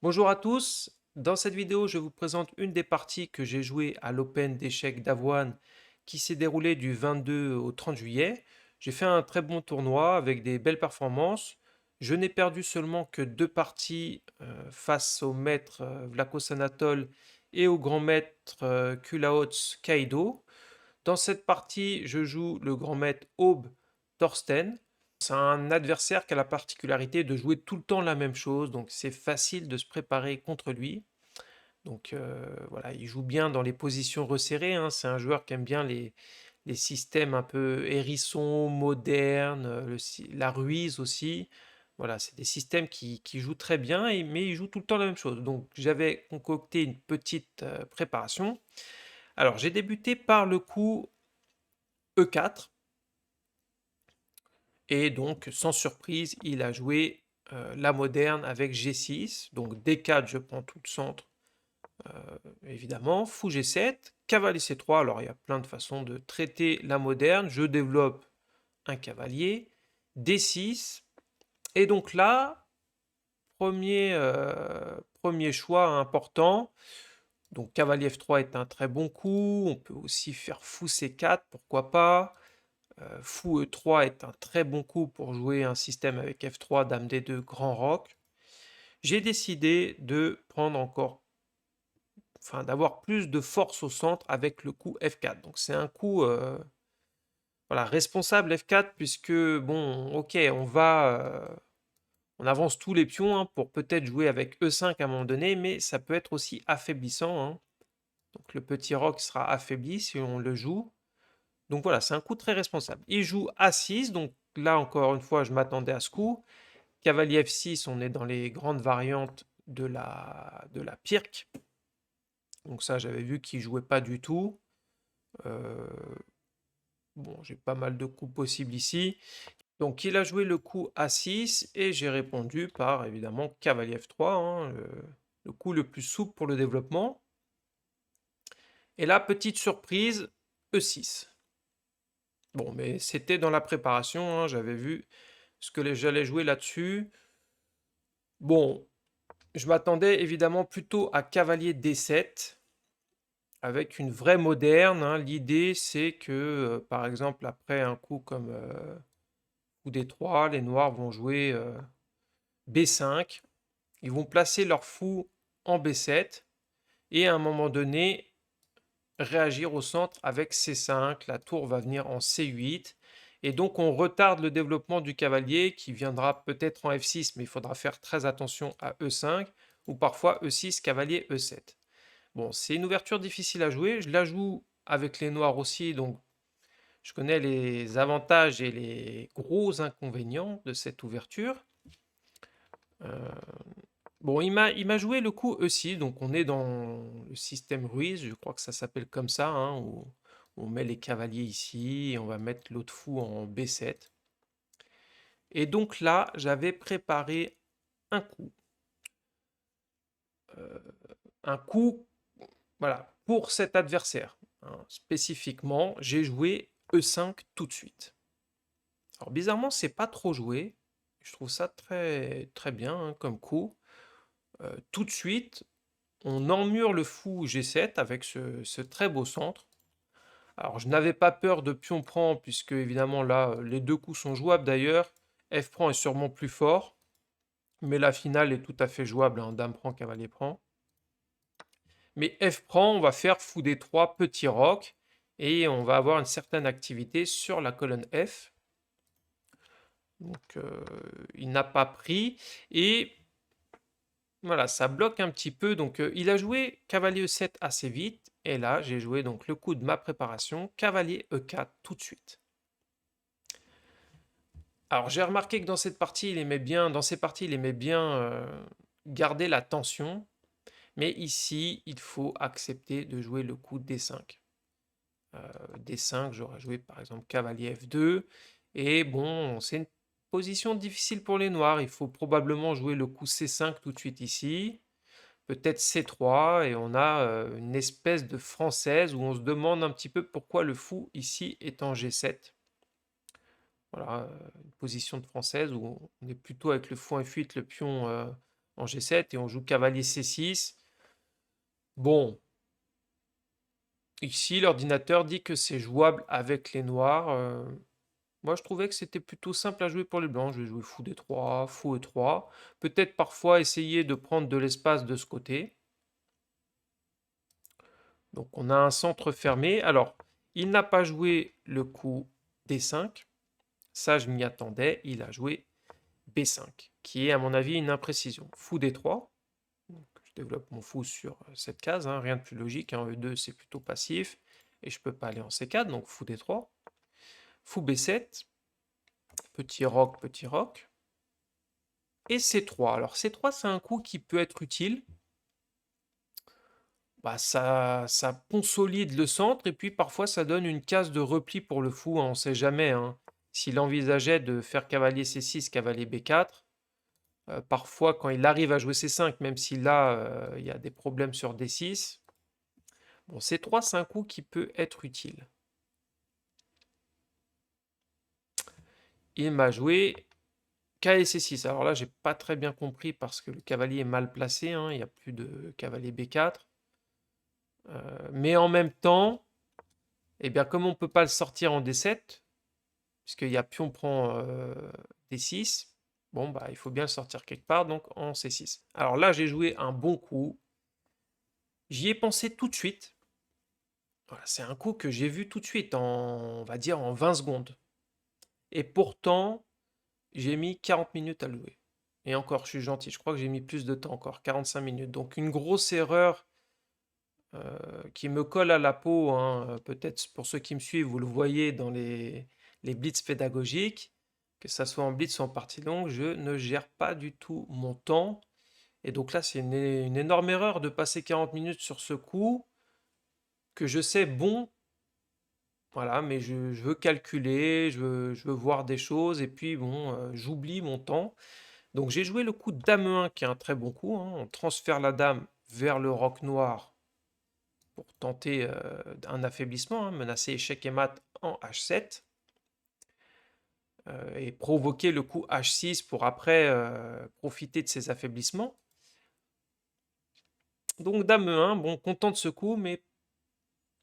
Bonjour à tous, dans cette vidéo je vous présente une des parties que j'ai jouées à l'Open d'échecs d'Avoine qui s'est déroulée du 22 au 30 juillet. J'ai fait un très bon tournoi avec des belles performances. Je n'ai perdu seulement que deux parties face au maître Vlachos Anatole et au grand maître Kulaots Kaido. Dans cette partie, je joue le grand maître Aube Thorsten. C'est un adversaire qui a la particularité de jouer tout le temps la même chose, donc c'est facile de se préparer contre lui. Donc voilà, il joue bien dans les positions resserrées, hein. C'est un joueur qui aime bien les systèmes un peu hérissons, modernes, la ruise aussi. Voilà, c'est des systèmes qui jouent très bien, mais il joue tout le temps la même chose. Donc j'avais concocté une petite préparation. Alors j'ai débuté par le coup E4. Et donc, sans surprise, il a joué la moderne avec G6. Donc, D4, je prends tout le centre, évidemment. Fou G7, cavalier C3. Alors, il y a plein de façons de traiter la moderne. Je développe un cavalier. D6. Et donc là, premier choix important. Donc, cavalier F3 est un très bon coup. On peut aussi faire fou C4, pourquoi pas. Fou E3 est un très bon coup pour jouer un système avec F3, Dame D2, Grand Roc. J'ai décidé de prendre encore, enfin d'avoir plus de force au centre avec le coup F4. Donc c'est un coup voilà, responsable F4 puisque bon ok on avance tous les pions hein, pour peut-être jouer avec E5 à un moment donné, mais ça peut être aussi affaiblissant, hein. Donc le petit roc sera affaibli si on le joue. Donc voilà, c'est un coup très responsable. Il joue A6, donc là encore une fois, je m'attendais à ce coup. Cavalier F6, on est dans les grandes variantes de la Pirque. Donc ça, j'avais vu qu'il jouait pas du tout. Euh, bon, j'ai pas mal de coups possibles ici. Donc il a joué le coup A6 et j'ai répondu par évidemment cavalier F3, hein, le coup le plus souple pour le développement. Et là, petite surprise, E6. Bon, mais c'était dans la préparation, hein, j'avais vu ce que j'allais jouer là-dessus. Bon, je m'attendais évidemment plutôt à cavalier D7 avec une vraie moderne, hein. L'idée c'est que par exemple après un coup comme coup D3, les noirs vont jouer B5, ils vont placer leur fou en B7 et à un moment donné réagir au centre avec C5, la tour va venir en C8 et donc on retarde le développement du cavalier qui viendra peut-être en F6 mais il faudra faire très attention à E5 ou parfois E6, cavalier E7. Bon, c'est une ouverture difficile à jouer, je la joue avec les noirs aussi, donc je connais les avantages et les gros inconvénients de cette ouverture. Euh, bon, il m'a joué le coup E6, donc on est dans le système Ruiz, je crois que ça s'appelle comme ça, hein, où on met les cavaliers ici et on va mettre l'autre fou en B7. Et donc là, j'avais préparé un coup. Euh, un coup, voilà, pour cet adversaire, hein. Spécifiquement, j'ai joué E5 tout de suite. Alors bizarrement, c'est pas trop joué. Je trouve ça très très bien hein, comme coup. Tout de suite, on emmure le fou G7 avec ce très beau centre. Alors je n'avais pas peur de pion prend puisque évidemment là les deux coups sont jouables d'ailleurs. F prend est sûrement plus fort, mais la finale est tout à fait jouable, hein. Dame prend, cavalier prend. Mais F prend, on va faire fou D3, petit roc, et on va avoir une certaine activité sur la colonne F. Donc il n'a pas pris et voilà, ça bloque un petit peu. Donc il a joué cavalier E7 assez vite et là j'ai joué donc le coup de ma préparation, cavalier E4 tout de suite. Alors j'ai remarqué que dans cette partie, il aimait bien, dans ces parties, il aimait bien garder la tension, mais ici, il faut accepter de jouer le coup D5. D5, j'aurais joué par exemple cavalier F2. Et bon, c'est une position difficile pour les noirs. Il faut probablement jouer le coup C5 tout de suite ici. Peut-être C3. Et on a une espèce de française où on se demande un petit peu pourquoi le fou ici est en G7. Voilà, une position de française où on est plutôt avec le fou F8, le pion en G7 et on joue cavalier C6. Bon, ici l'ordinateur dit que c'est jouable avec les noirs. Moi je trouvais que c'était plutôt simple à jouer pour les blancs. Je vais jouer fou D3, fou E3. Peut-être parfois essayer de prendre de l'espace de ce côté. Donc on a un centre fermé. Alors, il n'a pas joué le coup D5. Ça, je m'y attendais. Il a joué B5, qui est à mon avis une imprécision. Fou D3. Donc, je développe mon fou sur cette case, hein, rien de plus logique. En E2, c'est plutôt passif. Et je ne peux pas aller en C4, donc fou D3. Fou B7. Petit roc, petit roc. Et C3. Alors C3, c'est un coup qui peut être utile. Bah, ça consolide le centre et puis parfois ça donne une case de repli pour le fou, hein, on ne sait jamais, hein. S'il envisageait de faire cavalier C6, cavalier B4, parfois quand il arrive à jouer C5, même si là il y a des problèmes sur D6, bon, C3 c'est un coup qui peut être utile. Il m'a joué cavalier C6. Alors là j'ai pas très bien compris parce que le cavalier est mal placé, hein, il n'y a plus de cavalier B4. Mais en même temps, eh bien, comme on ne peut pas le sortir en D7, puisqu'il y a pion prend D6, bon, bah, il faut bien le sortir quelque part, donc en C6. Alors là, j'ai joué un bon coup. J'y ai pensé tout de suite. Voilà, c'est un coup que j'ai vu tout de suite, on va dire en 20 secondes. Et pourtant, j'ai mis 40 minutes à le jouer. Et encore, je suis gentil, je crois que j'ai mis plus de temps encore, 45 minutes. Donc une grosse erreur qui me colle à la peau, hein, peut-être pour ceux qui me suivent, vous le voyez dans les blitz pédagogiques, que ça soit en blitz ou en partie longue, je ne gère pas du tout mon temps. Et donc là, c'est une énorme erreur de passer 40 minutes sur ce coup, que je sais bon, voilà, mais je veux calculer, je veux voir des choses, et puis bon, j'oublie mon temps. Donc j'ai joué le coup dame 1, qui est un très bon coup, hein. On transfère la dame vers le roc noir pour tenter un affaiblissement, hein, menacer échec et mat en H7, et provoquer le coup H6 pour après profiter de ces affaiblissements. Donc dame E1, bon, content de ce coup, mais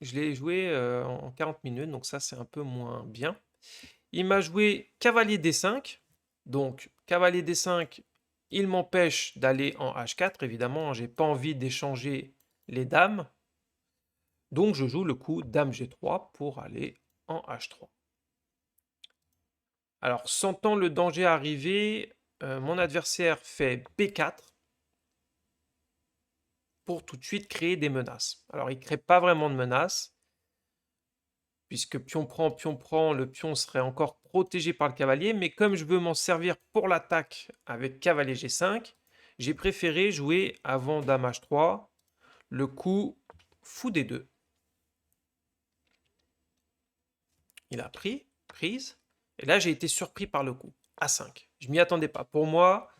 je l'ai joué en 40 minutes, donc ça c'est un peu moins bien. Il m'a joué cavalier D5, donc cavalier D5, il m'empêche d'aller en H4, évidemment, j'ai pas envie d'échanger les dames, donc je joue le coup dame G3 pour aller en H3. Alors, sentant le danger arriver, mon adversaire fait B4 pour tout de suite créer des menaces. Alors, il ne crée pas vraiment de menaces, puisque pion prend, le pion serait encore protégé par le cavalier, mais comme je veux m'en servir pour l'attaque avec cavalier G5, j'ai préféré jouer avant dame H3 le coup fou D2. Il a prise, et là j'ai été surpris par le coup, A5. Je m'y attendais pas. Pour moi,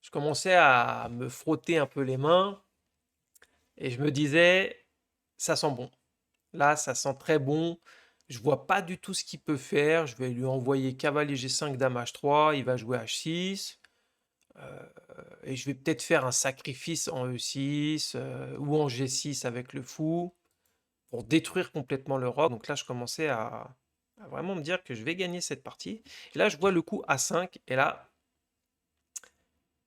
je commençais à me frotter un peu les mains, et je me disais, ça sent bon. Là, ça sent très bon. Je vois pas du tout ce qu'il peut faire. Je vais lui envoyer cavalier G5, dame H3. Il va jouer H6. Et je vais peut-être faire un sacrifice en E6 ou en G6 avec le fou pour détruire complètement le roc. Donc là, je commençais à vraiment me dire que je vais gagner cette partie. Et là, je vois le coup A5. Et là,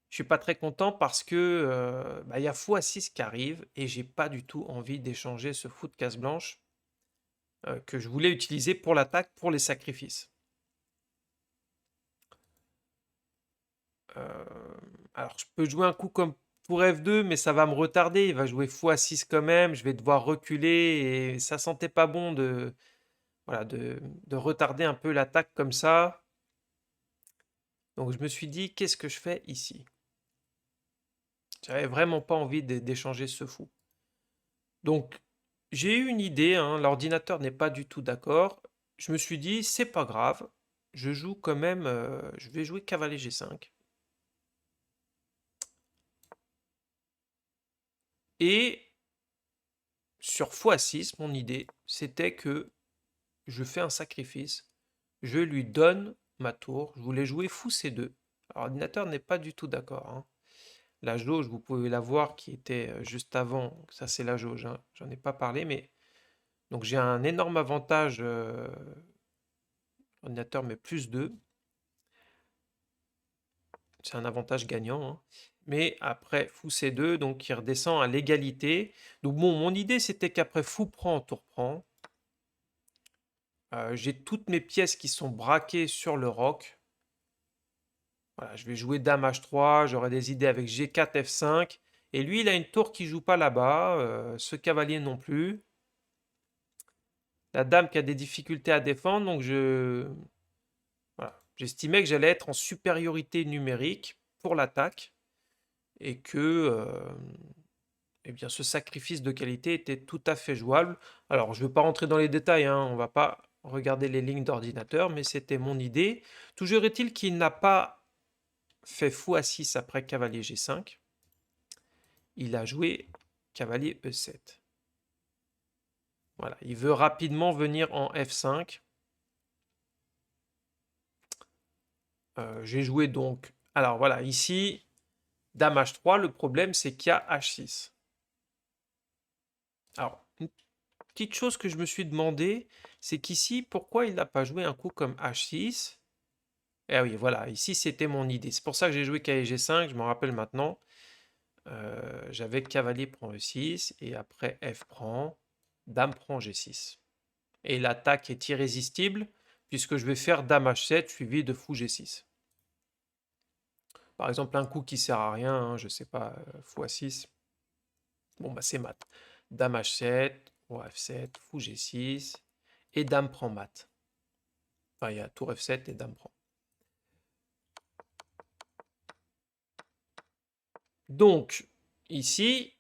je suis pas très content parce que bah, y a fou A6 qui arrive et j'ai pas du tout envie d'échanger ce fou de case blanche que je voulais utiliser pour l'attaque, pour les sacrifices. Euh, alors, je peux jouer un coup comme pour F2, mais ça va me retarder. Il va jouer fou A6 quand même. Je vais devoir reculer et ça sentait pas bon voilà, de retarder un peu l'attaque comme ça. Donc, je me suis dit, qu'est-ce que je fais ici? J'avais vraiment pas envie d'échanger ce fou. Donc, j'ai eu une idée, hein, l'ordinateur n'est pas du tout d'accord. Je me suis dit, c'est pas grave, je joue quand même, je vais jouer cavalier G5. Et sur x6, mon idée, c'était que je fais un sacrifice, je lui donne ma tour, je voulais jouer fou C2. Alors, l'ordinateur n'est pas du tout d'accord, hein. La jauge, vous pouvez la voir qui était juste avant. Donc ça, c'est la jauge, hein. J'en ai pas parlé, mais donc j'ai un énorme avantage ordinateur, mais plus 2. C'est un avantage gagnant, hein. Mais après fou C2, donc il redescend à l'égalité. Donc bon, mon idée, c'était qu'après fou prend, tour prend. J'ai toutes mes pièces qui sont braquées sur le roc. Voilà, je vais jouer dame H3, j'aurai des idées avec G4, F5. Et lui, il a une tour qui joue pas là-bas, ce cavalier non plus. La dame qui a des difficultés à défendre, donc voilà. J'estimais que j'allais être en supériorité numérique pour l'attaque et que eh bien, ce sacrifice de qualité était tout à fait jouable. Alors, je ne veux pas rentrer dans les détails, hein, on ne va pas regarder les lignes d'ordinateur, mais c'était mon idée. Toujours est-il qu'il n'a pas fait fou A6 après cavalier G5. Il a joué cavalier E7. Voilà, il veut rapidement venir en F5. J'ai joué donc... Alors voilà, ici, dame H3, le problème c'est qu'il y a H6. Alors, une petite chose que je me suis demandé, c'est qu'ici, pourquoi il n'a pas joué un coup comme H6? Eh oui, voilà, ici c'était mon idée. C'est pour ça que j'ai joué cavalier G5, je me rappelle maintenant. J'avais cavalier prend E6, et après F prend, dame prend G6. Et l'attaque est irrésistible, puisque je vais faire dame H7 suivi de fou G6. Par exemple, un coup qui sert à rien, hein, je sais pas, fou A6. Bon, bah c'est mat. Dame H7, roi F7, fou G6, et dame prend mat. Enfin, il y a tour F7 et dame prend. Donc, ici,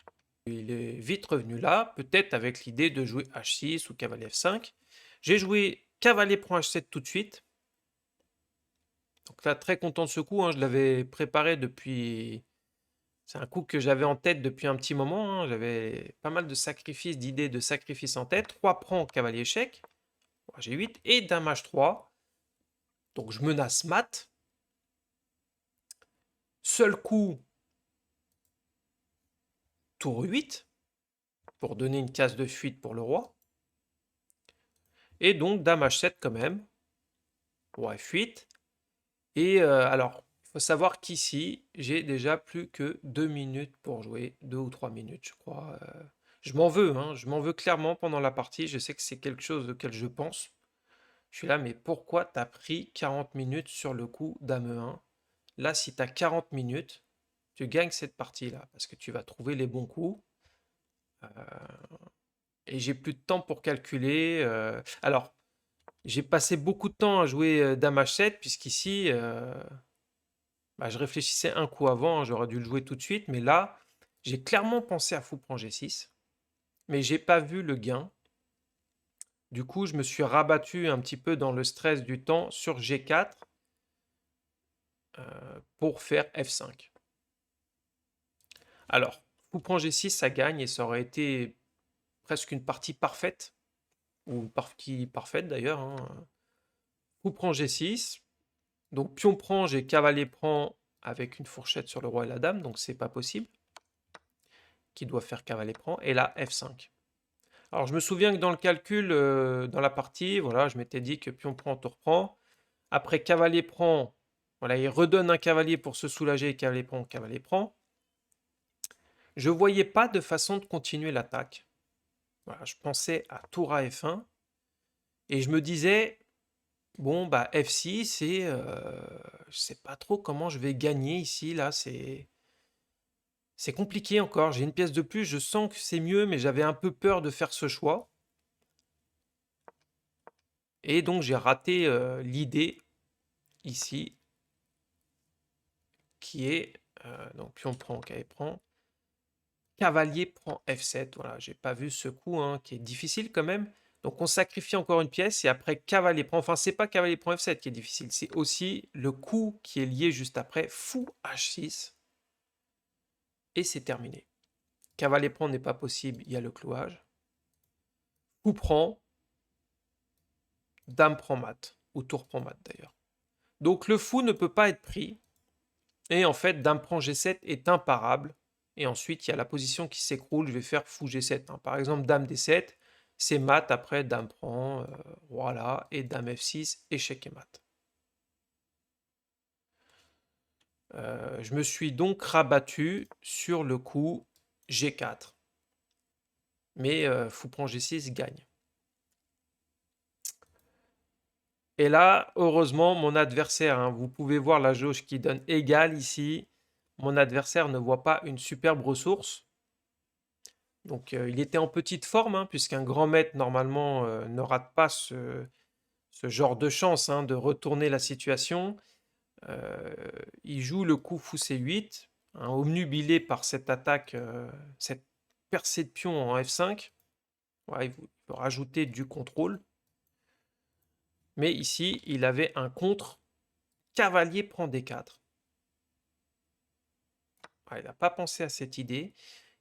il est vite revenu là, peut-être avec l'idée de jouer H6 ou cavalier F5. J'ai joué cavalier prend H7 tout de suite. Donc là, très content de ce coup, hein, je l'avais préparé depuis... C'est un coup que j'avais en tête depuis un petit moment, hein. J'avais pas mal de sacrifices, d'idées de sacrifices en tête. 3 prend, cavalier échec, G8, et dame H3. Donc je menace mat. Seul coup, tour 8, pour donner une case de fuite pour le roi. Et donc dame H7 quand même, roi F8. Et alors, il faut savoir qu'ici, j'ai déjà plus que 2 minutes pour jouer, 2 ou 3 minutes, je crois. Je m'en veux, hein, je m'en veux clairement pendant la partie. Je sais que c'est quelque chose auquel je pense. Je suis là, mais pourquoi t'as pris 40 minutes sur le coup dame 1? Là, si t'as 40 minutes, tu gagnes cette partie-là, parce que tu vas trouver les bons coups. Et j'ai plus de temps pour calculer. Alors, j'ai passé beaucoup de temps à jouer dame H7, puisqu'ici, bah, je réfléchissais un coup avant, hein, j'aurais dû le jouer tout de suite, mais là, j'ai clairement pensé à fou prend G6, mais j'ai pas vu le gain. Du coup, je me suis rabattu un petit peu dans le stress du temps sur G4 pour faire F5. Alors, fou prend G6, ça gagne et ça aurait été presque une partie parfaite, ou une partie parfaite d'ailleurs, hein. Fou prend G6, donc pion prend, j'ai cavalier prend avec une fourchette sur le roi et la dame, donc c'est pas possible. Qui doit faire cavalier prend, et là F5. Alors je me souviens que dans le calcul, dans la partie, voilà, je m'étais dit que pion prend, tour prend. Après cavalier prend, voilà, il redonne un cavalier pour se soulager, cavalier prend, cavalier prend. Je ne voyais pas de façon de continuer l'attaque. Voilà, je pensais à tour à F1, et je me disais, bon, bah F6, et je sais pas trop comment je vais gagner ici, là, c'est compliqué encore. J'ai une pièce de plus, je sens que c'est mieux, mais j'avais un peu peur de faire ce choix. Et donc j'ai raté l'idée ici, qui est, donc pion prend, cavalier prend, cavalier prend F7. Voilà, j'ai pas vu ce coup, hein, qui est difficile quand même. Donc on sacrifie encore une pièce et après cavalier prend, enfin c'est pas cavalier prend F7 qui est difficile, c'est aussi le coup qui est lié juste après, fou H6, et c'est terminé. Cavalier prend n'est pas possible, il y a le clouage. Fou prend, dame prend mat, ou tour prend mat d'ailleurs. Donc le fou ne peut pas être pris. Et en fait, dame prend G7 est imparable. Et ensuite, il y a la position qui s'écroule. Je vais faire fou G7, hein. Par exemple, dame D7, c'est mat. Après, dame prend, roi là, et dame F6, échec et mat. Je me suis donc rabattu sur le coup G4. Mais fou prend G6 gagne. Et là, heureusement, mon adversaire, hein, vous pouvez voir la jauge qui donne égal ici. Mon adversaire ne voit pas une superbe ressource. Donc il était en petite forme, hein, puisqu'un grand maître, normalement, ne rate pas ce genre de chance, hein, de retourner la situation. Il joue le coup fou C8, hein, obnubilé par cette attaque, cette percée de pion en F5. Ouais, il veut rajouter du contrôle. Mais ici, il avait un contre. Cavalier prend D4. Ouais, il n'a pas pensé à cette idée.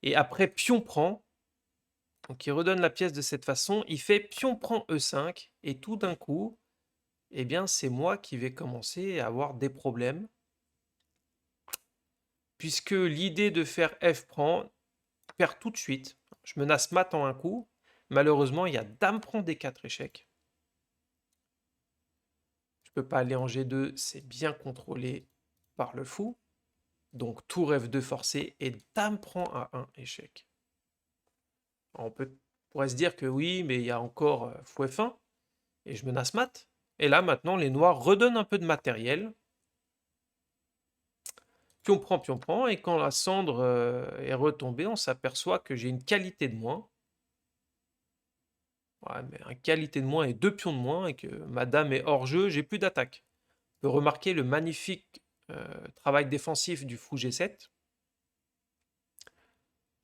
Et après, pion prend. Donc il redonne la pièce de cette façon. Il fait pion prend E5. Et tout d'un coup, eh bien, c'est moi qui vais commencer à avoir des problèmes. Puisque l'idée de faire F prend perd tout de suite. Je menace mat en un coup. Malheureusement, il y a dame prend D4 échec. Je ne peux pas aller en G2, c'est bien contrôlé par le fou. Donc tour F2 forcé et dame prend A1 échec. Alors, pourrait se dire que oui, mais il y a encore fou F1 et je menace mat. Et là maintenant les noirs redonnent un peu de matériel. Pion prend et quand la cendre est retombée, on s'aperçoit que j'ai une qualité de moins. Ouais, mais une qualité de moins et 2 pions de moins et que ma dame est hors jeu, j'ai plus d'attaque. On peut remarquer le magnifique travail défensif du fou G7.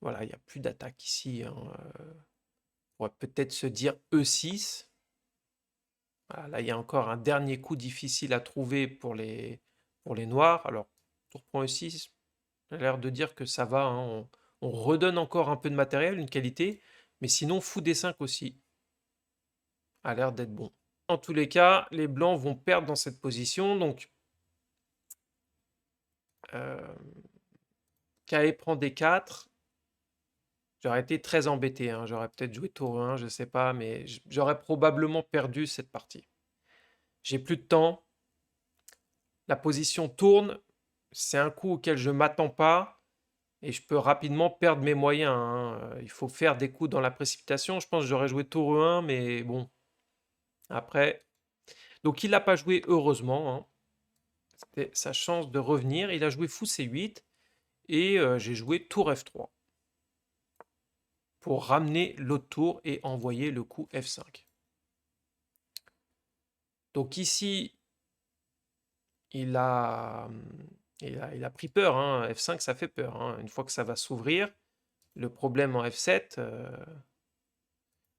Voilà, il n'y a plus d'attaque ici, hein. On pourrait peut-être se dire E6. Voilà, là, il y a encore un dernier coup difficile à trouver pour les noirs. Alors, tour prend E6, j'ai l'air de dire que ça va, hein. On redonne encore un peu de matériel, une qualité, mais sinon, fou D5 aussi a l'air d'être bon. En tous les cas, les blancs vont perdre dans cette position, donc KE prend D4. J'aurais été très embêté, hein. J'aurais peut-être joué tour 1, je sais pas, mais j'aurais probablement perdu cette partie. J'ai plus de temps. La position tourne. C'est un coup auquel je ne m'attends pas. Et je peux rapidement perdre mes moyens, hein. Il faut faire des coups dans la précipitation. Je pense que j'aurais joué tour E1, mais bon. Après. Donc il n'a pas joué heureusement, hein. C'était sa chance de revenir. Il a joué fou C8. Et j'ai joué tour F3. Pour ramener l'autre tour et envoyer le coup F5. Donc ici, il a, il a pris peur, hein. F5, ça fait peur, hein. Une fois que ça va s'ouvrir, le problème en F7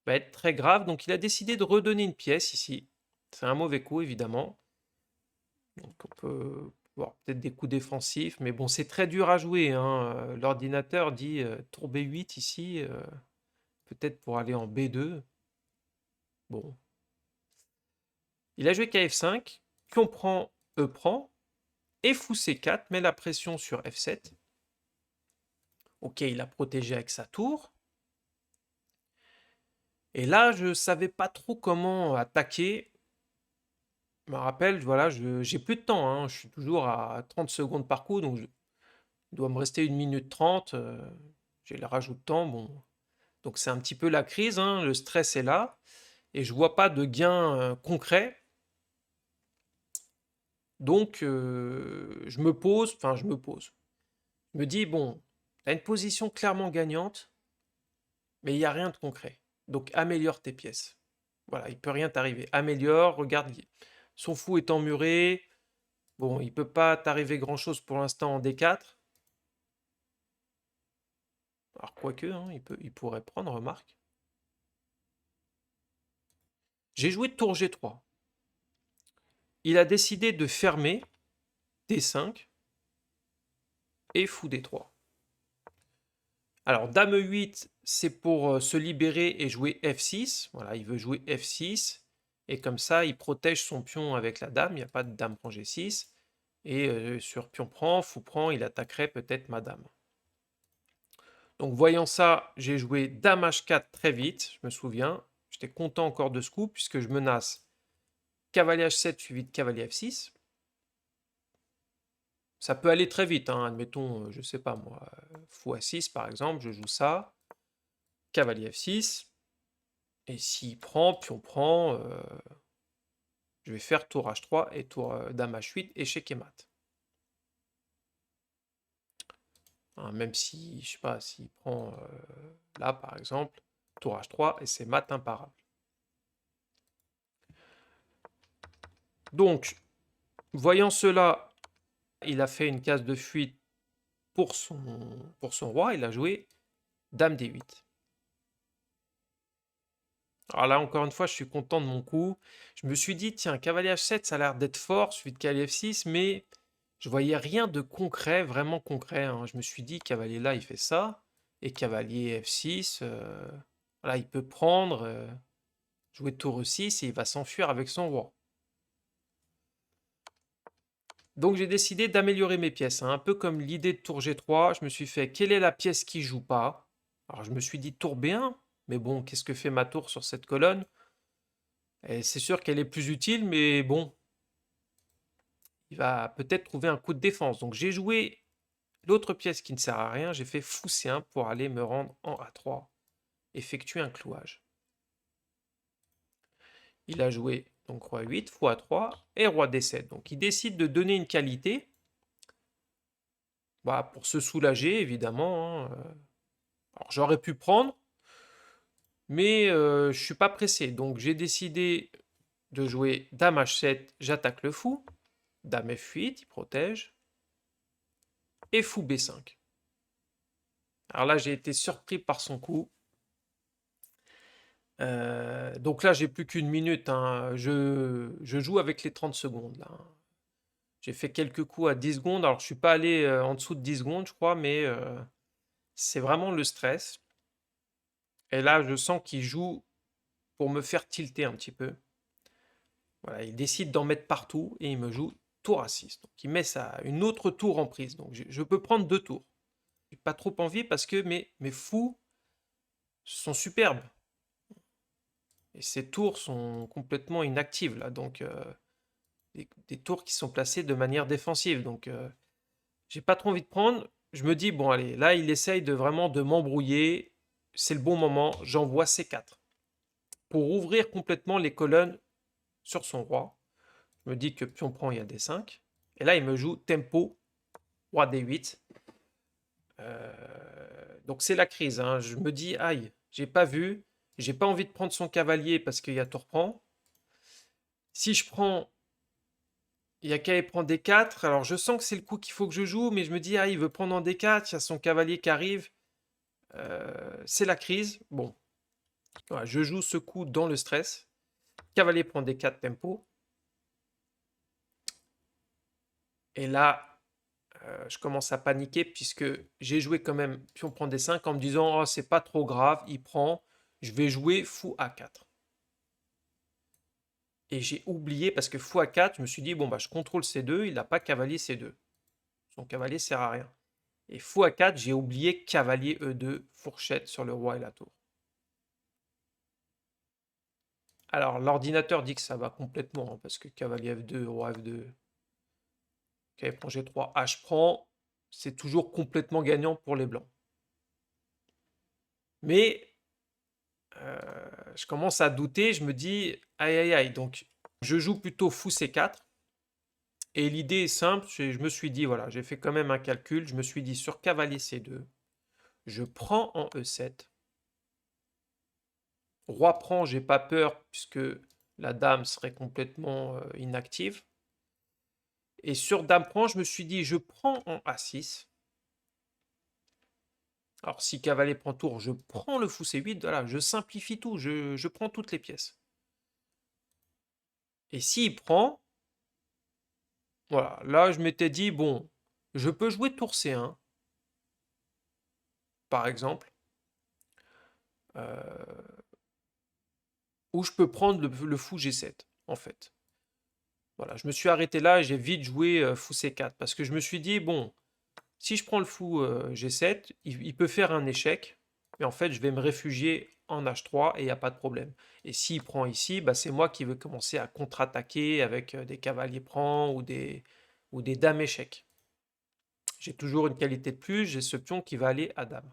va être très grave. Donc il a décidé de redonner une pièce ici. C'est un mauvais coup, évidemment. Donc on peut voir peut-être des coups défensifs, mais bon, c'est très dur à jouer, hein. L'ordinateur dit tour B8 ici, peut-être pour aller en B2. Bon. Il a joué KF5, pion prend, E prend, et fou C4 met la pression sur F7. Ok, il a protégé avec sa tour. Et là, je ne savais pas trop comment attaquer. Je me rappelle, voilà, j'ai plus de temps, hein. Je suis toujours à 30 secondes par coup, donc il doit me rester 1 minute 30. J'ai le rajout de temps, bon. Donc c'est un petit peu la crise, hein. Le stress est là. Et je vois pas de gain concret. Donc je me pose. Je me dis, bon, tu as une position clairement gagnante, mais il n'y a rien de concret. Donc améliore tes pièces. Voilà, il peut rien t'arriver. Améliore, regarde, son fou est emmuré. Bon, il peut pas t'arriver grand-chose pour l'instant en D4. Alors quoique, hein, il pourrait prendre, remarque. J'ai joué tour G3. Il a décidé de fermer D5 et fou D3. Alors dame E8, c'est pour se libérer et jouer F6. Voilà, il veut jouer F6. Et comme ça, il protège son pion avec la dame. Il n'y a pas de dame prend G6. Et sur pion prend, fou prend, il attaquerait peut-être ma dame. Donc voyant ça, j'ai joué dame h4 très vite, je me souviens. J'étais content encore de ce coup, puisque je menace cavalier h7 suivi de cavalier f6. Ça peut aller très vite, hein. Admettons, je sais pas moi, fou a6 par exemple, je joue ça, cavalier f6, et s'il prend, pion prend, je vais faire tour h3 et tour dame h8, échec et mat. Hein, même si, je sais pas, s'il prend là par exemple, tour h3 et c'est mat imparable. Donc, voyant cela, il a fait une case de fuite pour son roi, il a joué dame d8. Alors là, encore une fois, je suis content de mon coup. Je me suis dit, tiens, cavalier h7, ça a l'air d'être fort, suivi de cavalier f6, mais je voyais rien de concret, vraiment concret, hein. Je me suis dit, cavalier là, il fait ça, et cavalier f6, voilà, il peut prendre, jouer tour e6, et il va s'enfuir avec son roi. Donc j'ai décidé d'améliorer mes pièces, hein. Un peu comme l'idée de tour g3, je me suis fait, quelle est la pièce qui joue pas? Alors je me suis dit tour b1, mais bon, qu'est-ce que fait ma tour sur cette colonne? Et c'est sûr qu'elle est plus utile, mais bon, il va peut-être trouver un coup de défense. Donc j'ai joué l'autre pièce qui ne sert à rien, j'ai fait fou c1 pour aller me rendre en a3, effectuer un clouage. Il a joué donc roi 8, fou a3 et roi d7. Donc il décide de donner une qualité, bah, pour se soulager évidemment, hein. Alors j'aurais pu prendre, mais je ne suis pas pressé. Donc j'ai décidé de jouer dame h7, j'attaque le fou, dame f8, il protège, et fou b5. Alors là, j'ai été surpris par son coup. Donc là, j'ai plus qu'une minute, hein. Je joue avec les 30 secondes, là, hein. J'ai fait quelques coups à 10 secondes. Alors, je suis pas allé en dessous de 10 secondes, je crois, mais c'est vraiment le stress. Et là, je sens qu'il joue pour me faire tilter un petit peu. Voilà, il décide d'en mettre partout et il me joue tour à 6. Donc, il met une autre tour en prise. Donc, je peux prendre 2 tours. J'ai pas trop envie parce que mes fous sont superbes. Et ces tours sont complètement inactives, là. Donc, des tours qui sont placés de manière défensive. Donc, j'ai pas trop envie de prendre. Je me dis, bon, allez, là, il essaye de vraiment de m'embrouiller. C'est le bon moment. J'envoie C4 pour ouvrir complètement les colonnes sur son roi. Je me dis que pion prend, il y a D5. Et là, il me joue tempo, roi D8. Donc, c'est la crise, hein. Je me dis, aïe, j'ai pas vu. J'ai pas envie de prendre son cavalier parce qu'il y a tour prend. Si je prends, il y a qu'à prendre D4. Alors, je sens que c'est le coup qu'il faut que je joue, mais je me dis, ah, il veut prendre en D4. Il y a son cavalier qui arrive. C'est la crise. Bon, voilà, je joue ce coup dans le stress. Cavalier prend D4 tempo. Et là, je commence à paniquer puisque j'ai joué quand même pion prend D5 en me disant, oh, c'est pas trop grave, il prend. Je vais jouer fou A4. Et j'ai oublié parce que fou A4, je me suis dit, bon, bah, je contrôle C2, il n'a pas cavalier C2. Son cavalier sert à rien. Et fou A4, j'ai oublié cavalier E2, fourchette sur le roi et la tour. Alors, l'ordinateur dit que ça va complètement, hein, parce que cavalier F2, roi F2, cavalier prend G3, H prend, c'est toujours complètement gagnant pour les blancs. Mais je commence à douter, je me dis, aïe aïe aïe, donc je joue plutôt fou C4. Et l'idée est simple, je me suis dit, voilà, j'ai fait quand même un calcul, je me suis dit sur cavalier C2, je prends en E7. Roi prend, j'ai pas peur puisque la dame serait complètement inactive. Et sur dame prend, je me suis dit, je prends en A6. Alors si cavalier prend tour, je prends le fou C8, voilà, je simplifie tout, je prends toutes les pièces. Et s'il prend, voilà, là je m'étais dit, bon, je peux jouer tour C1, par exemple, ou je peux prendre le fou G7, en fait. Voilà, je me suis arrêté là et j'ai vite joué fou C4 parce que je me suis dit, bon, si je prends le fou G7, il peut faire un échec, mais en fait, je vais me réfugier en H3 et il n'y a pas de problème. Et s'il prend ici, bah, c'est moi qui vais commencer à contre-attaquer avec des cavaliers prend ou des dames échecs. J'ai toujours une qualité de plus, j'ai ce pion qui va aller à dame.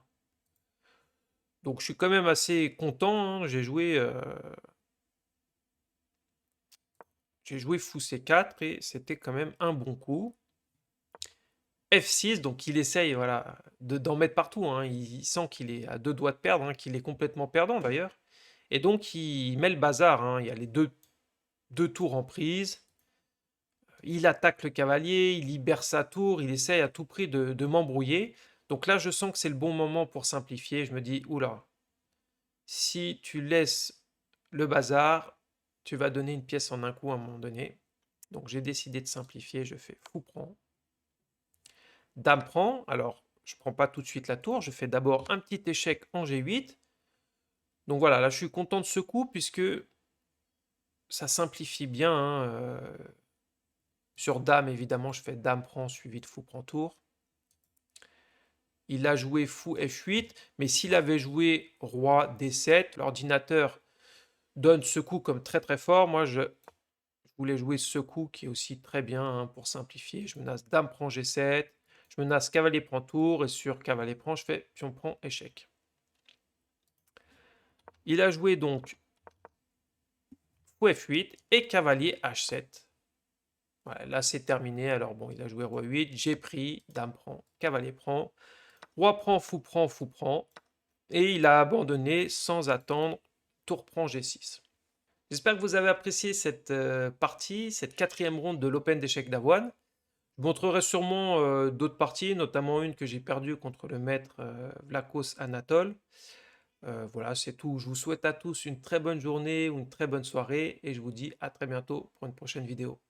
Donc je suis quand même assez content, hein. J'ai joué fou C4 et c'était quand même un bon coup. F6, donc il essaye voilà, d'en mettre partout, hein. Il sent qu'il est à deux doigts de perdre, hein, qu'il est complètement perdant d'ailleurs. Et donc il met le bazar, hein. Il y a les deux tours en prise. Il attaque le cavalier, il libère sa tour, il essaye à tout prix de m'embrouiller. Donc là, je sens que c'est le bon moment pour simplifier. Je me dis, oula, si tu laisses le bazar, tu vas donner une pièce en un coup à un moment donné. Donc j'ai décidé de simplifier, je fais fou prend. Dame prend, alors je prends pas tout de suite la tour, je fais d'abord un petit échec en G8. Donc voilà, là je suis content de ce coup puisque ça simplifie bien, hein, sur dame évidemment je fais dame prend suivi de fou prend tour. Il a joué fou F8, mais s'il avait joué roi D7, l'ordinateur donne ce coup comme très très fort. Moi je voulais jouer ce coup qui est aussi très bien, hein, pour simplifier. Je menace dame prend G7, je menace cavalier prend tour et sur cavalier prend je fais pion prend échec. Il a joué donc fou F8 et cavalier H7. Voilà, là c'est terminé. Alors bon, il a joué roi 8, j'ai pris, dame prend, cavalier prend, roi prend, fou prend, et il a abandonné sans attendre, tour prend G6. J'espère que vous avez apprécié cette partie, cette quatrième ronde de l'Open d'échecs d'Avoine. Je montrerai sûrement d'autres parties, notamment une que j'ai perdue contre le maître Vlachos Anatole. Voilà, c'est tout. Je vous souhaite à tous une très bonne journée ou une très bonne soirée et je vous dis à très bientôt pour une prochaine vidéo.